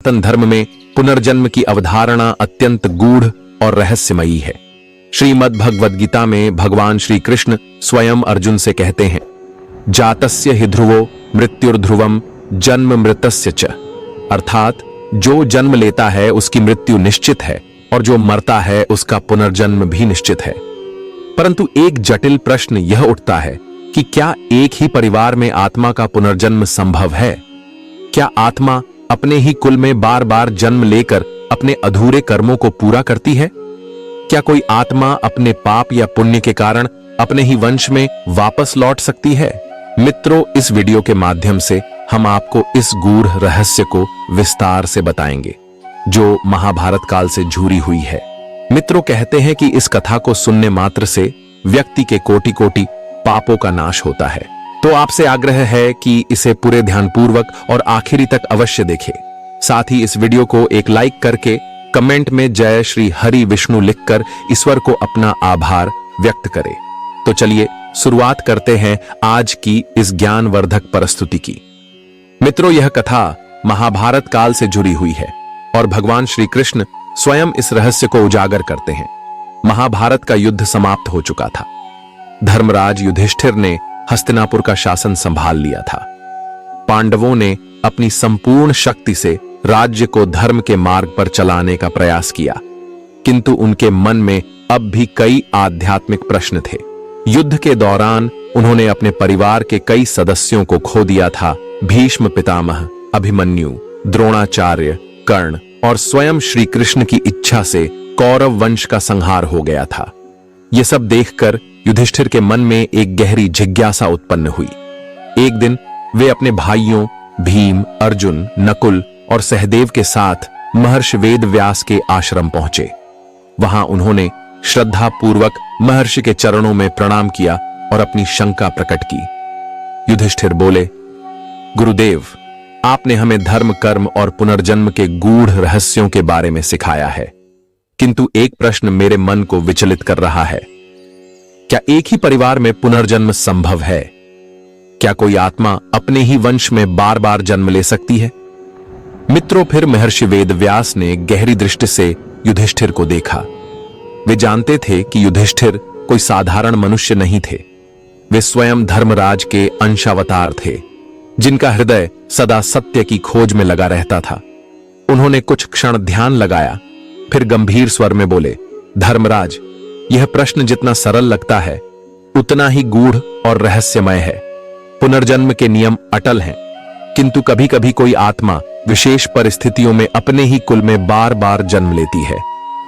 सनातन धर्म में पुनर्जन्म की अवधारणा अत्यंत गूढ़ और रहस्यमयी है। श्रीमद् भगवद गीता में भगवान श्री कृष्ण स्वयं अर्जुन से कहते हैं, जातस्य हि ध्रुवो मृत्युर्ध्रुवम जन्म मृतस्य च, अर्थात जो जन्म लेता है उसकी मृत्यु निश्चित है और जो मरता है उसका पुनर्जन्म भी निश्चित है। परंतु एक जटिल प्रश्न यह उठता है कि क्या एक ही परिवार में आत्मा का पुनर्जन्म संभव है? क्या आत्मा अपने ही कुल में बार बार जन्म लेकर अपने अधूरे कर्मों को पूरा करती है? क्या कोई आत्मा अपने पाप या पुण्य के कारण अपने ही वंश में वापस लौट सकती है? मित्रों, इस वीडियो के माध्यम से हम आपको इस गूढ़ रहस्य को विस्तार से बताएंगे जो महाभारत काल से जुड़ी हुई है। मित्रों, कहते हैं कि इस कथा को सुनने मात्र से व्यक्ति के कोटि कोटि पापों का नाश होता है। तो आपसे आग्रह है कि इसे पूरे ध्यानपूर्वक और आखिरी तक अवश्य देखें। साथ ही इस वीडियो को एक लाइक करके कमेंट में जय श्री हरि विष्णु लिखकर ईश्वर को अपना आभार व्यक्त करें। तो चलिए शुरुआत करते हैं आज की इस ज्ञानवर्धक प्रस्तुति की। मित्रों, यह कथा महाभारत काल से जुड़ी हुई है और भगवान श्री कृष्ण स्वयं इस रहस्य को उजागर करते हैं। महाभारत का युद्ध समाप्त हो चुका था। धर्मराज युधिष्ठिर ने हस्तिनापुर का शासन संभाल लिया था। पांडवों ने अपनी संपूर्ण शक्ति से राज्य को धर्म के मार्ग पर चलाने का प्रयास किया, किंतु उनके मन में अब भी कई आध्यात्मिक प्रश्न थे। युद्ध के दौरान उन्होंने अपने परिवार के कई सदस्यों को खो दिया था। भीष्म पितामह, अभिमन्यु, द्रोणाचार्य, कर्ण और स्वयं श्री कृष्ण की इच्छा से कौरव वंश का संहार हो गया था। यह सब देखकर युधिष्ठिर के मन में एक गहरी जिज्ञासा उत्पन्न हुई। एक दिन वे अपने भाइयों भीम, अर्जुन, नकुल और सहदेव के साथ महर्षि वेदव्यास के आश्रम पहुंचे। वहां उन्होंने श्रद्धा पूर्वक महर्षि के चरणों में प्रणाम किया और अपनी शंका प्रकट की। युधिष्ठिर बोले, गुरुदेव, आपने हमें धर्म, कर्म और पुनर्जन्म के गूढ़ रहस्यों के बारे में सिखाया है, किंतु एक प्रश्न मेरे मन को विचलित कर रहा है। क्या एक ही परिवार में पुनर्जन्म संभव है? क्या कोई आत्मा अपने ही वंश में बार बार जन्म ले सकती है? मित्रों, फिर महर्षि वेदव्यास ने गहरी दृष्टि से युधिष्ठिर को देखा। वे जानते थे कि युधिष्ठिर कोई साधारण मनुष्य नहीं थे। वे स्वयं धर्मराज के अंशावतार थे, जिनका हृदय सदा सत्य की खोज में लगा रहता था। उन्होंने कुछ क्षण ध्यान लगाया, फिर गंभीर स्वर में बोले, धर्मराज, यह प्रश्न जितना सरल लगता है उतना ही गूढ़ और रहस्यमय है। पुनर्जन्म के नियम अटल हैं, किंतु कभी कभी कोई आत्मा विशेष परिस्थितियों में अपने ही कुल में बार बार जन्म लेती है।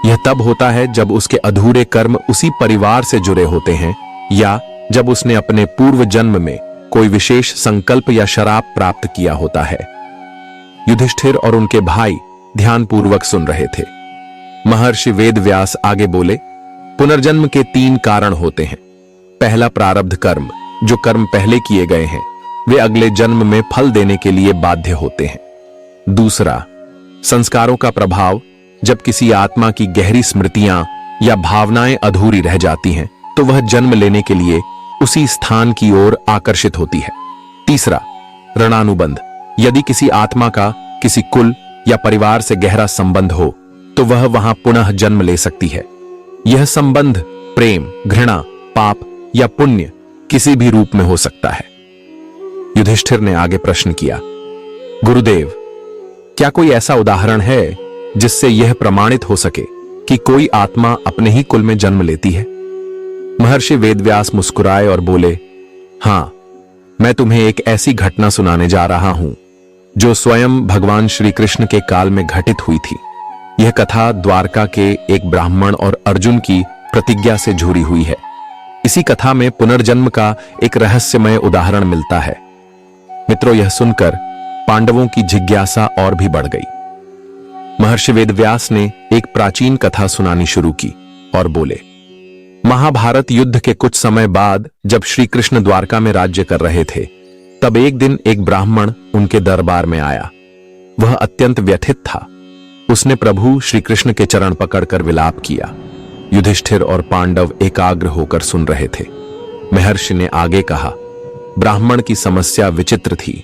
यह तब होता है जब उसके अधूरे कर्म उसी परिवार से जुड़े होते हैं या जब उसने अपने पूर्व जन्म में कोई विशेष संकल्प या शराप प्राप्त किया होता है। युधिष्ठिर और उनके भाई ध्यानपूर्वक सुन रहे थे। महर्षि वेदव्यास आगे बोले, पुनर्जन्म के 3 कारण होते हैं। पहला, प्रारब्ध कर्म। जो कर्म पहले किए गए हैं वे अगले जन्म में फल देने के लिए बाध्य होते हैं। दूसरा, संस्कारों का प्रभाव। जब किसी आत्मा की गहरी स्मृतियां या भावनाएं अधूरी रह जाती हैं तो वह जन्म लेने के लिए उसी स्थान की ओर आकर्षित होती है। तीसरा, ऋणानुबंध। यदि किसी आत्मा का किसी कुल या परिवार से गहरा संबंध हो तो वह वहां पुनः जन्म ले सकती है। यह संबंध प्रेम, घृणा, पाप या पुण्य किसी भी रूप में हो सकता है। युधिष्ठिर ने आगे प्रश्न किया, गुरुदेव, क्या कोई ऐसा उदाहरण है जिससे यह प्रमाणित हो सके कि कोई आत्मा अपने ही कुल में जन्म लेती है? महर्षि वेदव्यास मुस्कुराए और बोले, हां, मैं तुम्हें एक ऐसी घटना सुनाने जा रहा हूं जो स्वयं भगवान श्री कृष्ण के काल में घटित हुई थी। यह कथा द्वारका के एक ब्राह्मण और अर्जुन की प्रतिज्ञा से जुड़ी हुई है। इसी कथा में पुनर्जन्म का एक रहस्यमय उदाहरण मिलता है। मित्रों, यह सुनकर पांडवों की जिज्ञासा और भी बढ़ गई। महर्षि वेदव्यास ने एक प्राचीन कथा सुनानी शुरू की और बोले, महाभारत युद्ध के कुछ समय बाद जब श्री कृष्ण द्वारका में राज्य कर रहे थे, तब एक दिन एक ब्राह्मण उनके दरबार में आया। वह अत्यंत व्यथित था। उसने प्रभु श्री कृष्ण के चरण पकड़कर विलाप किया। युधिष्ठिर और पांडव एकाग्र होकर सुन रहे थे। महर्षि ने आगे कहा, ब्राह्मण की समस्या विचित्र थी।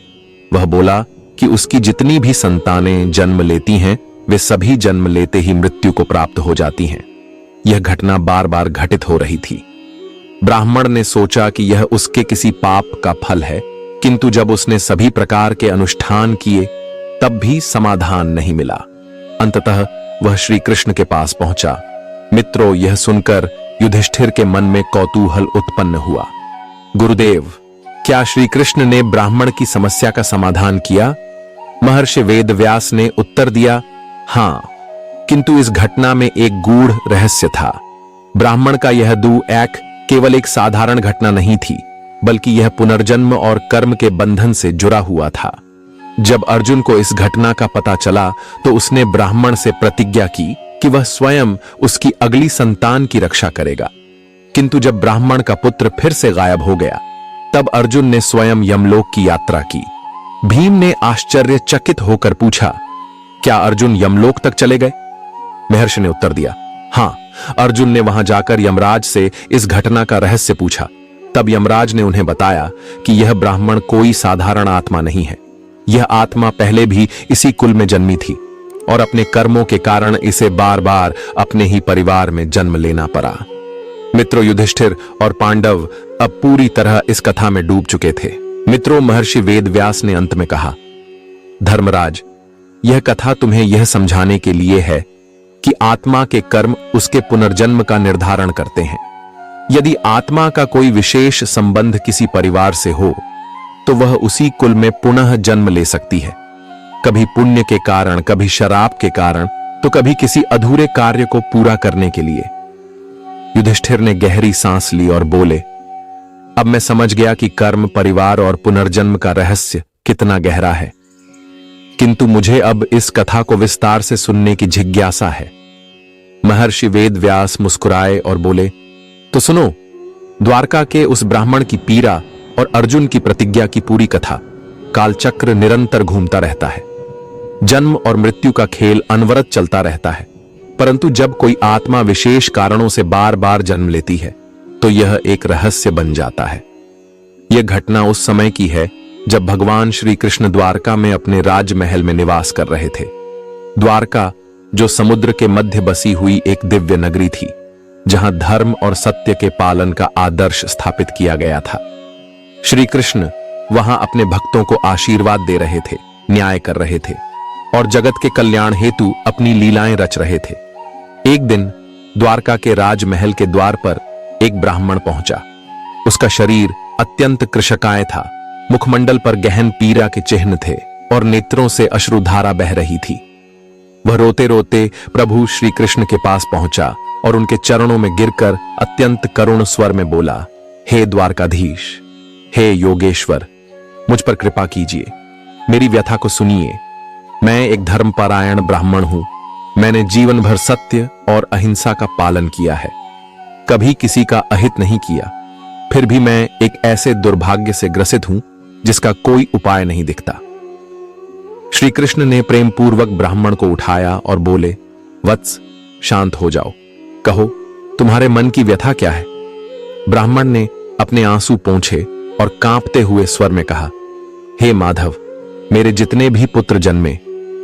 वह बोला, कि उसकी जितनी भी संतानें जन्म लेती हैं वे सभी जन्म लेते ही मृत्यु को प्राप्त हो जाती हैं। यह घटना बार बार घटित हो रही थी। ब्राह्मण ने सोचा कि यह उसके किसी पाप का फल है, किंतु जब उसने सभी प्रकार के अनुष्ठान किए तब भी समाधान नहीं मिला। अंततः वह श्री कृष्ण के पास पहुंचा। मित्रों, यह सुनकर युधिष्ठिर के मन में कौतूहल उत्पन्न हुआ। गुरुदेव, क्या श्री कृष्ण ने ब्राह्मण की समस्या का समाधान किया? महर्षि वेदव्यास ने उत्तर दिया, हां, किंतु इस घटना में एक गूढ़ रहस्य था। ब्राह्मण का यह दुख केवल एक साधारण घटना नहीं थी, बल्कि यह पुनर्जन्म और कर्म के बंधन से जुड़ा हुआ था। जब अर्जुन को इस घटना का पता चला तो उसने ब्राह्मण से प्रतिज्ञा की कि वह स्वयं उसकी अगली संतान की रक्षा करेगा। किंतु जब ब्राह्मण का पुत्र फिर से गायब हो गया तब अर्जुन ने स्वयं यमलोक की यात्रा की। भीम ने आश्चर्यचकित होकर पूछा, क्या अर्जुन यमलोक तक चले गए? महर्षि ने उत्तर दिया, हां, अर्जुन ने वहां जाकर यमराज से इस घटना का रहस्य पूछा। तब यमराज ने उन्हें बताया कि यह ब्राह्मण कोई साधारण आत्मा नहीं है। यह आत्मा पहले भी इसी कुल में जन्मी थी और अपने कर्मों के कारण इसे बार बार अपने ही परिवार में जन्म लेना पड़ा। मित्रों, युधिष्ठिर और पांडव अब पूरी तरह इस कथा में डूब चुके थे। मित्रों, महर्षि वेदव्यास ने अंत में कहा, धर्मराज, यह कथा तुम्हें यह समझाने के लिए है कि आत्मा के कर्म उसके पुनर्जन्म का निर्धारण करते हैं। यदि आत्मा का कोई विशेष संबंध किसी परिवार से हो तो वह उसी कुल में पुनः जन्म ले सकती है, कभी पुण्य के कारण, कभी शराब के कारण, तो कभी किसी अधूरे कार्य को पूरा करने के लिए। युधिष्ठिर ने गहरी सांस ली और बोले, अब मैं समझ गया कि कर्म, परिवार और पुनर्जन्म का रहस्य कितना गहरा है, किंतु मुझे अब इस कथा को विस्तार से सुनने की जिज्ञासा है। महर्षि वेदव्यास मुस्कुराए और बोले, तो सुनो, द्वारका के उस ब्राह्मण की पीड़ा और अर्जुन की प्रतिज्ञा की पूरी कथा। कालचक्र निरंतर घूमता रहता है, जन्म और मृत्यु का खेल अनवरत चलता रहता है, परंतु जब कोई आत्मा विशेष कारणों से बार बार जन्म लेती है तो यह एक रहस्य बन जाता है। यह घटना उस समय की है जब भगवान श्री कृष्ण द्वारका में अपने राजमहल में निवास कर रहे थे। द्वारका, जो समुद्र के मध्य बसी हुई एक दिव्य नगरी थी, जहां धर्म और सत्य के पालन का आदर्श स्थापित किया गया था। श्री कृष्ण वहां अपने भक्तों को आशीर्वाद दे रहे थे, न्याय कर रहे थे और जगत के कल्याण हेतु अपनी लीलाएं रच रहे थे। एक दिन द्वारका के राजमहल के द्वार पर एक ब्राह्मण पहुंचा। उसका शरीर अत्यंत कृशकाय था, मुखमंडल पर गहन पीड़ा के चिन्ह थे और नेत्रों से अश्रुधारा बह रही थी। वह रोते रोते प्रभु श्री कृष्ण के पास पहुंचा और उनके चरणों में गिरकर अत्यंत करुण स्वर में बोला, हे द्वारकाधीश, हे योगेश्वर, मुझ पर कृपा कीजिए, मेरी व्यथा को सुनिए। मैं एक धर्मपरायण ब्राह्मण हूं। मैंने जीवन भर सत्य और अहिंसा का पालन किया है, कभी किसी का अहित नहीं किया। फिर भी मैं एक ऐसे दुर्भाग्य से ग्रसित हूं जिसका कोई उपाय नहीं दिखता। श्री कृष्ण ने प्रेम पूर्वक ब्राह्मण को उठाया और बोले, वत्स, शांत हो जाओ, कहो तुम्हारे मन की व्यथा क्या है? ब्राह्मण ने अपने आंसू पोंछे और कांपते हुए स्वर में कहा, हे माधव, मेरे जितने भी पुत्र जन्मे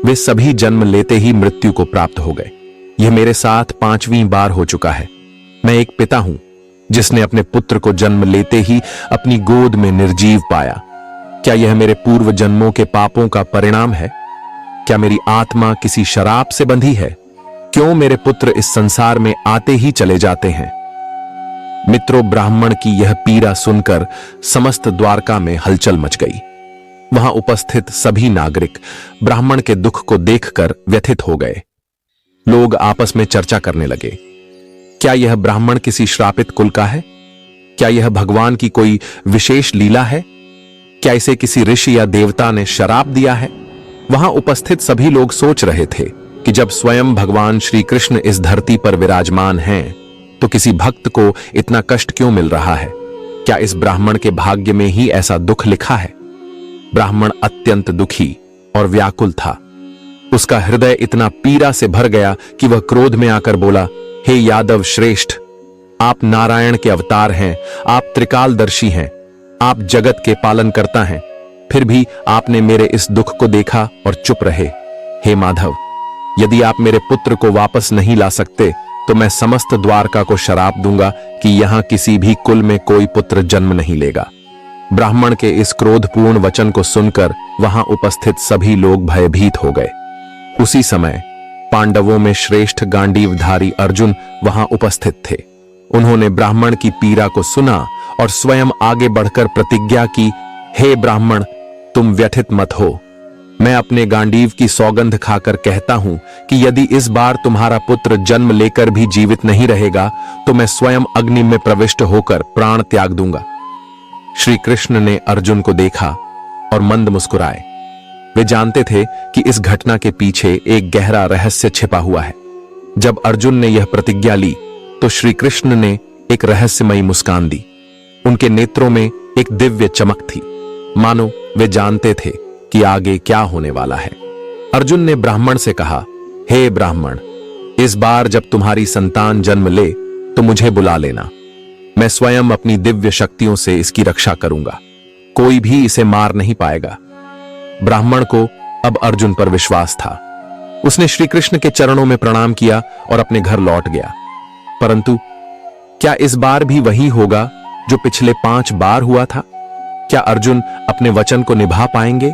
वे सभी जन्म लेते ही मृत्यु को प्राप्त हो गए। यह मेरे साथ 5वीं बार हो चुका है। मैं एक पिता हूं जिसने अपने पुत्र को जन्म लेते ही अपनी गोद में निर्जीव पाया। क्या यह मेरे पूर्व जन्मों के पापों का परिणाम है? क्या मेरी आत्मा किसी शराब से बंधी है? क्यों मेरे पुत्र इस संसार में आते ही चले जाते हैं? मित्रों, ब्राह्मण की यह पीड़ा सुनकर समस्त द्वारका में हलचल मच गई। वहां उपस्थित सभी नागरिक ब्राह्मण के दुख को देखकर व्यथित हो गए। लोग आपस में चर्चा करने लगे, क्या यह ब्राह्मण किसी श्रापित कुल का है? क्या यह भगवान की कोई विशेष लीला है? क्या इसे किसी ऋषि या देवता ने शराप दिया है? वहां उपस्थित सभी लोग सोच रहे थे कि जब स्वयं भगवान श्री कृष्ण इस धरती पर विराजमान हैं, तो किसी भक्त को इतना कष्ट क्यों मिल रहा है? क्या इस ब्राह्मण के भाग्य में ही ऐसा दुख लिखा है? ब्राह्मण अत्यंत दुखी और व्याकुल था। उसका हृदय इतना पीड़ा से भर गया कि वह क्रोध में आकर बोला, हे यादव श्रेष्ठ, आप नारायण के अवतार हैं, आप त्रिकालदर्शी हैं, आप जगत के पालन करता हैं, फिर भी आपने मेरे इस दुख को देखा और चुप रहे। हे माधव, यदि आप मेरे पुत्र को वापस नहीं ला सकते तो मैं समस्त द्वारका को श्राप दूंगा कि यहां किसी भी कुल में कोई पुत्र जन्म नहीं लेगा। ब्राह्मण के इस क्रोधपूर्ण वचन को सुनकर वहां उपस्थित सभी लोग भयभीत हो गए। उसी समय पांडवों में श्रेष्ठ गांडीवधारी अर्जुन वहां उपस्थित थे। उन्होंने ब्राह्मण की पीड़ा को सुना और स्वयं आगे बढ़कर प्रतिज्ञा की, हे ब्राह्मण, तुम व्यथित मत हो। मैं अपने गांडीव की सौगंध खाकर कहता हूं कि यदि इस बार तुम्हारा पुत्र जन्म लेकर भी जीवित नहीं रहेगा तो मैं स्वयं अग्नि में प्रविष्ट होकर प्राण त्याग दूंगा। श्री कृष्ण ने अर्जुन को देखा और मंद मुस्कुराए। वे जानते थे कि इस घटना के पीछे एक गहरा रहस्य छिपा हुआ है। जब अर्जुन ने यह प्रतिज्ञा ली तो श्री कृष्ण ने एक रहस्यमयी मुस्कान दी। उनके नेत्रों में एक दिव्य चमक थी, मानो वे जानते थे कि आगे क्या होने वाला है। अर्जुन ने ब्राह्मण से कहा, हे ब्राह्मण, इस बार जब तुम्हारी संतान जन्म ले तो मुझे बुला लेना। मैं स्वयं अपनी दिव्य शक्तियों से इसकी रक्षा करूंगा। कोई भी इसे मार नहीं पाएगा। ब्राह्मण को अब अर्जुन पर विश्वास था। उसने श्री कृष्ण के चरणों में प्रणाम किया और अपने घर लौट गया। परंतु क्या इस बार भी वही होगा जो पिछले 5 बार हुआ था? क्या अर्जुन अपने वचन को निभा पाएंगे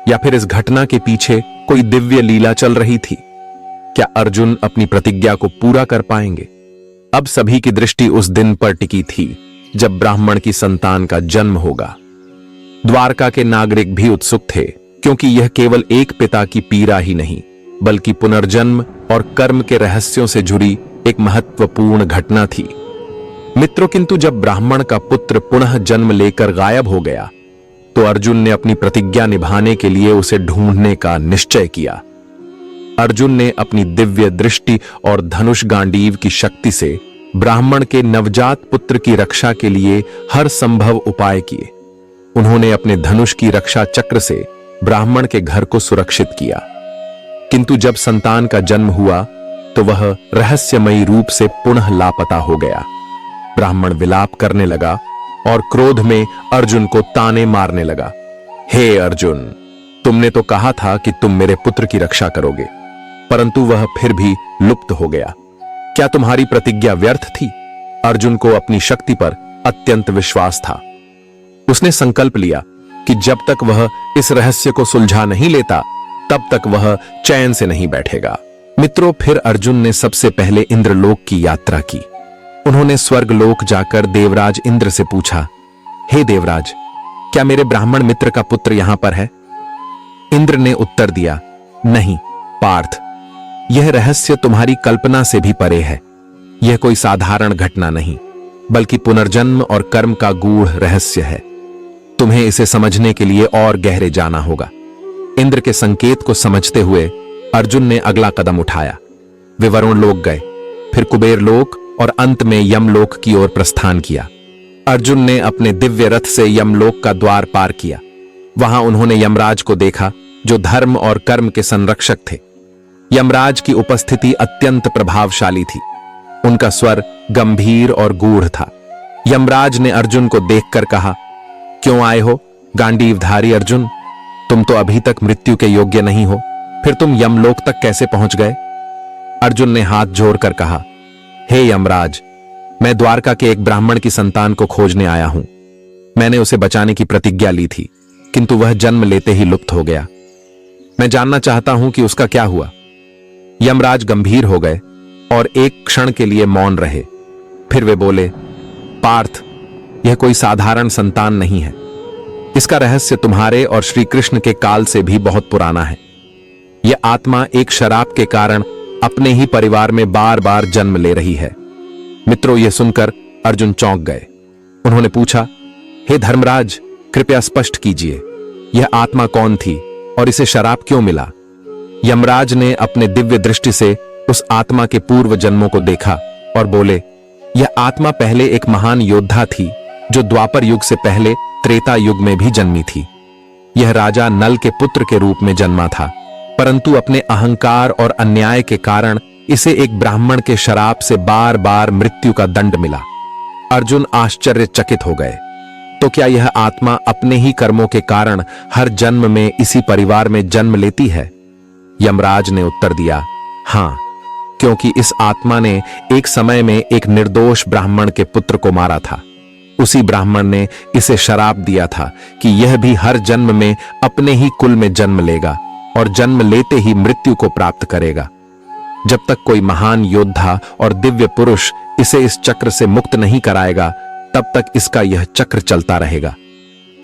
या फिर इस घटना के पीछे कोई दिव्य लीला चल रही थी? क्या अर्जुन अपनी प्रतिज्ञा को पूरा कर पाएंगे? अब सभी की दृष्टि उस दिन पर टिकी थी जब ब्राह्मण की संतान का जन्म होगा। द्वारका के नागरिक भी उत्सुक थे, क्योंकि यह केवल एक पिता की पीड़ा ही नहीं बल्कि पुनर्जन्म और कर्म के रहस्यों से जुड़ी एक महत्वपूर्ण घटना थी। मित्रों, किंतु जब ब्राह्मण का पुत्र पुनः जन्म लेकर गायब हो गया तो अर्जुन ने अपनी प्रतिज्ञा निभाने के लिए उसे ढूंढने का निश्चय किया। अर्जुन ने अपनी दिव्य दृष्टि और धनुष गांडीव की शक्ति से ब्राह्मण के नवजात पुत्र की रक्षा के लिए हर संभव उपाय किए। उन्होंने अपने धनुष की रक्षा चक्र से ब्राह्मण के घर को सुरक्षित किया। किंतु जब संतान का जन्म हुआ तो वह रहस्यमयी रूप से पुनः लापता हो गया। ब्राह्मण विलाप करने लगा और क्रोध में अर्जुन को ताने मारने लगा। हे अर्जुन, तुमने तो कहा था कि तुम मेरे पुत्र की रक्षा करोगे, परंतु वह फिर भी लुप्त हो गया। क्या तुम्हारी प्रतिज्ञा व्यर्थ थी? अर्जुन को अपनी शक्ति पर अत्यंत विश्वास था। उसने संकल्प लिया कि जब तक वह इस रहस्य को सुलझा नहीं लेता तब तक वह चैन से नहीं बैठेगा। मित्रों, फिर अर्जुन ने सबसे पहले इंद्रलोक की यात्रा की। उन्होंने स्वर्गलोक जाकर देवराज इंद्र से पूछा, हे देवराज, क्या मेरे ब्राह्मण मित्र का पुत्र यहां पर है? इंद्र ने उत्तर दिया, नहीं पार्थ, यह रहस्य तुम्हारी कल्पना से भी परे है। यह कोई साधारण घटना नहीं बल्कि पुनर्जन्म और कर्म का गूढ़ रहस्य है। तुम्हें इसे समझने के लिए और गहरे जाना होगा। इंद्र के संकेत को समझते हुए अर्जुन ने अगला कदम उठाया। वे वरुण लोक गए, फिर कुबेर लोक और अंत में यमलोक की ओर प्रस्थान किया। अर्जुन ने अपने दिव्य रथ से यमलोक का द्वार पार किया। वहां उन्होंने यमराज को देखा, जो धर्म और कर्म के संरक्षक थे। यमराज की उपस्थिति अत्यंत प्रभावशाली थी। उनका स्वर गंभीर और गूढ़ था। यमराज ने अर्जुन को देखकर कहा, क्यों आए हो गांडीवधारी अर्जुन? तुम तो अभी तक मृत्यु के योग्य नहीं हो, फिर तुम यमलोक तक कैसे पहुंच गए? अर्जुन ने हाथ जोड़कर कहा, हे यमराज, मैं द्वारका के एक ब्राह्मण की संतान को खोजने आया हूं। मैंने उसे बचाने की प्रतिज्ञा ली थी, किंतु वह जन्म लेते ही लुप्त हो गया। मैं जानना चाहता हूं कि उसका क्या हुआ। यमराज गंभीर हो गए और एक क्षण के लिए मौन रहे। फिर वे बोले, पार्थ, यह कोई साधारण संतान नहीं है। इसका रहस्य तुम्हारे और श्री कृष्ण के काल से भी बहुत पुराना है। यह आत्मा एक शराब के कारण अपने ही परिवार में बार बार जन्म ले रही है। मित्रों, यह सुनकर अर्जुन चौंक गए। उन्होंने पूछा, हे धर्मराज, कृपया स्पष्ट कीजिए, यह आत्मा कौन थी और इसे शराब क्यों मिला? यमराज ने अपने दिव्य दृष्टि से उस आत्मा के पूर्व जन्मों को देखा और बोले, यह आत्मा पहले एक महान योद्धा थी जो द्वापर युग से पहले त्रेता युग में भी जन्मी थी। यह राजा नल के पुत्र के रूप में जन्मा था, परंतु अपने अहंकार और अन्याय के कारण इसे एक ब्राह्मण के शराप से बार बार मृत्यु का दंड मिला। अर्जुन आश्चर्यचकित हो गए। तो क्या यह आत्मा अपने ही कर्मों के कारण हर जन्म में इसी परिवार में जन्म लेती है? यमराज ने उत्तर दिया, हां, क्योंकि इस आत्मा ने एक समय में एक निर्दोष ब्राह्मण के पुत्र को मारा था। उसी ब्राह्मण ने इसे शराप दिया था कि यह भी हर जन्म में अपने ही कुल में जन्म लेगा और जन्म लेते ही मृत्यु को प्राप्त करेगा। जब तक कोई महान योद्धा और दिव्य पुरुष इसे इस चक्र से मुक्त नहीं कराएगा, तब तक इसका यह चक्र चलता रहेगा।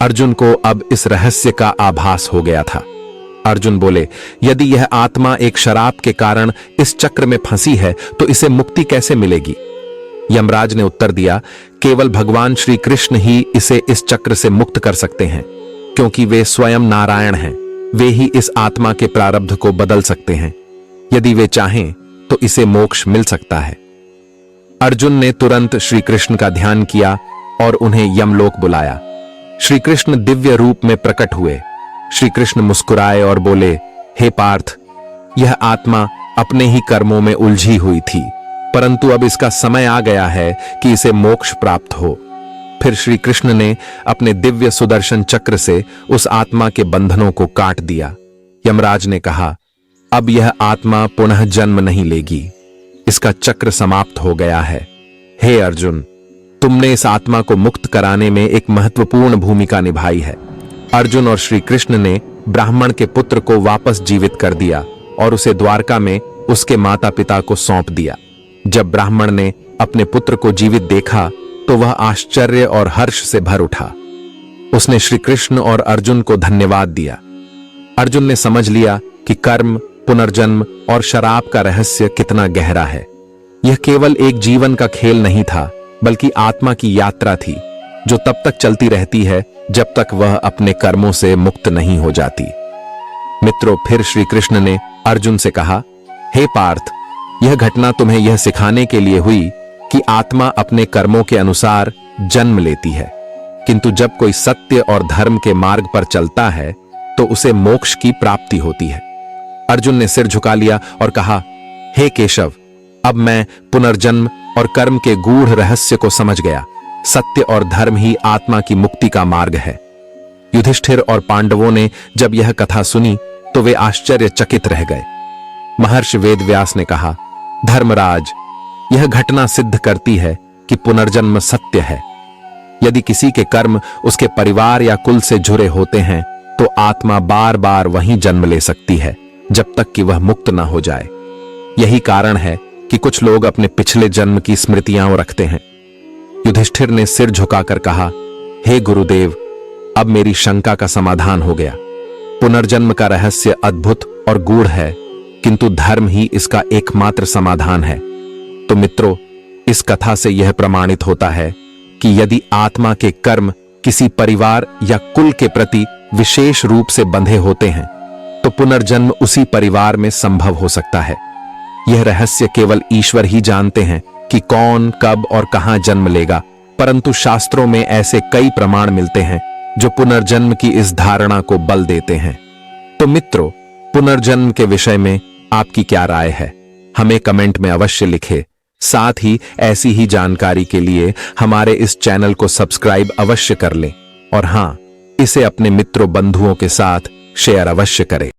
अर्जुन को अब इस रहस्य का आभास हो गया था। अर्जुन बोले, यदि यह आत्मा एक शराप के कारण इस चक्र में फंसी है तो इसे मुक्ति कैसे मिलेगी? यमराज ने उत्तर दिया, केवल भगवान श्री कृष्ण ही इसे इस चक्र से मुक्त कर सकते हैं, क्योंकि वे स्वयं नारायण हैं। वे ही इस आत्मा के प्रारब्ध को बदल सकते हैं। यदि वे चाहें तो इसे मोक्ष मिल सकता है। अर्जुन ने तुरंत श्री कृष्ण का ध्यान किया और उन्हें यमलोक बुलाया। श्री कृष्ण दिव्य रूप में प्रकट हुए। श्री कृष्ण मुस्कुराए और बोले, हे पार्थ, यह आत्मा अपने ही कर्मों में उलझी हुई थी, परंतु अब इसका समय आ गया है कि इसे मोक्ष प्राप्त हो। फिर श्री कृष्ण ने अपने दिव्य सुदर्शन चक्र से उस आत्मा के बंधनों को काट दिया। यमराज ने कहा, अब यह आत्मा पुनः जन्म नहीं लेगी, इसका चक्र समाप्त हो गया है। हे अर्जुन, तुमने इस आत्मा को मुक्त कराने में एक महत्वपूर्ण भूमिका निभाई है। अर्जुन और श्री कृष्ण ने ब्राह्मण के पुत्र को वापस जीवित कर दिया और उसे द्वारका में उसके माता पिता को सौंप दिया। जब ब्राह्मण ने अपने पुत्र को जीवित देखा तो वह आश्चर्य और हर्ष से भर उठा। उसने श्री कृष्ण और अर्जुन को धन्यवाद दिया। अर्जुन ने समझ लिया कि कर्म, पुनर्जन्म और शराब का रहस्य कितना गहरा है। यह केवल एक जीवन का खेल नहीं था, बल्कि आत्मा की यात्रा थी, जो तब तक चलती रहती है जब तक वह अपने कर्मों से मुक्त नहीं हो जाती। मित्रों, फिर श्री कृष्ण ने अर्जुन से कहा, हे पार्थ, यह घटना तुम्हें यह सिखाने के लिए हुई कि आत्मा अपने कर्मों के अनुसार जन्म लेती है, किंतु जब कोई सत्य और धर्म के मार्ग पर चलता है तो उसे मोक्ष की प्राप्ति होती है। अर्जुन ने सिर झुका लिया और कहा, हे केशव, अब मैं पुनर्जन्म और कर्म के गूढ़ रहस्य को समझ गया। सत्य और धर्म ही आत्मा की मुक्ति का मार्ग है। युधिष्ठिर और पांडवों ने जब यह कथा सुनी तो वे आश्चर्यचकित रह गए। महर्षि वेदव्यास ने कहा, धर्मराज, यह घटना सिद्ध करती है कि पुनर्जन्म सत्य है। यदि किसी के कर्म उसके परिवार या कुल से जुड़े होते हैं तो आत्मा बार बार वहीं जन्म ले सकती है जब तक कि वह मुक्त ना हो जाए। यही कारण है कि कुछ लोग अपने पिछले जन्म की स्मृतियां रखते हैं। युधिष्ठिर ने सिर झुकाकर कहा, हे गुरुदेव, अब मेरी शंका का समाधान हो गया। पुनर्जन्म का रहस्य अद्भुत और गूढ़ है, किंतु धर्म ही इसका एकमात्र समाधान है। तो मित्रों, इस कथा से यह प्रमाणित होता है कि यदि आत्मा के कर्म किसी परिवार या कुल के प्रति विशेष रूप से बंधे होते हैं तो पुनर्जन्म उसी परिवार में संभव हो सकता है। यह रहस्य केवल ईश्वर ही जानते हैं कि कौन, कब और कहां जन्म लेगा, परंतु शास्त्रों में ऐसे कई प्रमाण मिलते हैं जो पुनर्जन्म की इस धारणा को बल देते हैं। तो मित्रों, पुनर्जन्म के विषय में आपकी क्या राय है? हमें कमेंट में अवश्य लिखें। साथ ही ऐसी ही जानकारी के लिए हमारे इस चैनल को सब्सक्राइब अवश्य कर लें और हां, इसे अपने मित्रों बंधुओं के साथ शेयर अवश्य करें।